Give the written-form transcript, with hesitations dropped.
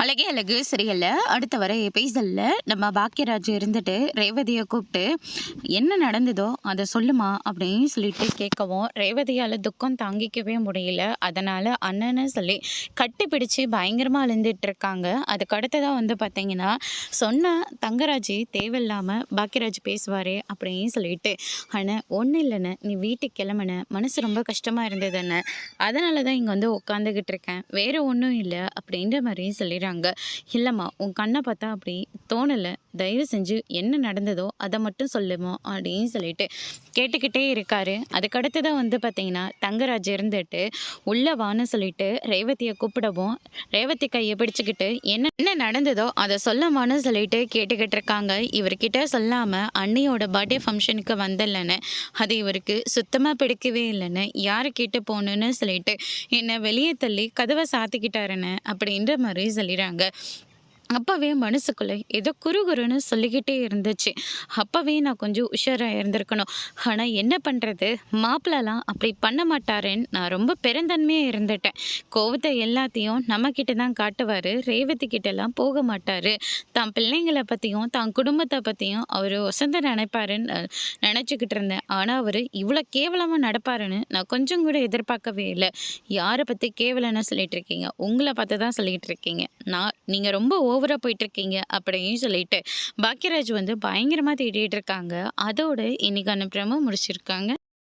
அழகே அழகு சரியில்ல. அடுத்து வர எபிசோட்ல நம்ம பாக்கியராஜ் இருந்துட்டு ரேவதியை கூப்பிட்டு என்ன நடந்ததோ அதை சொல்லுமா அப்படின்னு சொல்லிட்டு கேட்கவும், ரேவதியால் துக்கம் தாங்கிக்கவே முடியல. அதனால அண்ணன்னு சொல்லி கட்டி பிடிச்சு பயங்கரமா அழுந்துட்டு இருக்காங்க. அதுக்கு அடுத்ததான் பார்த்தீங்கன்னா, சொன்ன தங்கராஜ் தேவையில்லாம பாக்கியராஜ் பேசுவாரே அப்படின்னு சொல்லிட்டு, அண்ணன் ஒன்றும் இல்லைண்ணே, நீ வீட்டுக்கு கிளம்புன, மனசு ரொம்ப கஷ்டமா இருந்தது அண்ணன், அதனால தான் இங்கே உட்காந்துக்கிட்டு இருக்கேன், வேற ஒன்றும் இல்லை அப்படின்ற மாதிரி சொல்லிடுறாங்க. இல்லைம்மா, உன் கண்ணை பார்த்தா அப்படி தோணலை, தயவு செஞ்சு என்ன நடந்ததோ அதை மட்டும் சொல்லுமா அப்படின்னு சொல்லிட்டு கேட்டுக்கிட்டே இருக்காரு. அதுக்கடுத்து தான் பார்த்தீங்கன்னா, தங்கராஜ் இருந்துட்டு உள்ள வான்னு சொல்லிட்டு ரேவதியை கூப்பிடவும், ரேவதி கையை பிடிச்சிக்கிட்டு என்ன நடந்ததோ அதை சொல்லமான்னு சொல்லிட்டு கேட்டுக்கிட்டு இருக்காங்க. இவர்கிட்ட சொல்லாமல் அண்ணியோட பர்த்டே ஃபங்க்ஷனுக்கு வந்தலன்னு, அது இவருக்கு சுத்தமாக பிடிக்கவே இல்லைன்னு, யாரை கேட்டு போகணுன்னு சொல்லிட்டு என்னை வெளியே தள்ளி கதவை சாத்திக்கிட்டாருன்னு அப்படின்ற மாதிரி சொல்லிடுறாங்க. அப்போவே மனசுக்குள்ளே ஏதோ குறுகுறுன்னு சொல்லிக்கிட்டே இருந்துச்சு. அப்போவே நான் கொஞ்சம் உஷாராக இருந்திருக்கணும். ஆனால் என்ன பண்ணுறது, மாப்பிள்ளலாம் அப்படி பண்ண மாட்டாருன்னு நான் ரொம்ப பெருந்தன்மையாக இருந்துட்டேன். கோவத்தை எல்லாத்தையும் நம்மக்கிட்ட தான் காட்டுவார், ரேவதி கிட்டலாம் போக மாட்டார். தான் பிள்ளைங்களை பற்றியும் தான் குடும்பத்தை பற்றியும் அவர் வசந்த நினைப்பாருன்னு நினச்சிக்கிட்டு இருந்தேன். ஆனால் அவர் இவ்வளோ கேவலமாக நடப்பாருன்னு நான் கொஞ்சம் கூட எதிர்பார்க்கவே இல்லை. யாரை பற்றி கேவலன்னு சொல்லிட்டு இருக்கீங்க? உங்களை பார்த்து தான் சொல்லிகிட்டு இருக்கீங்க. நீங்கள் ரொம்ப ஓவராக போயிட்டுருக்கீங்க அப்படின்னு சொல்லிட்டு பாக்கியராஜ் பயங்கரமாக தேடிட்டு இருக்காங்க. அதோட இன்னைக்கான ப்ரோமோ முடிச்சிருக்காங்க.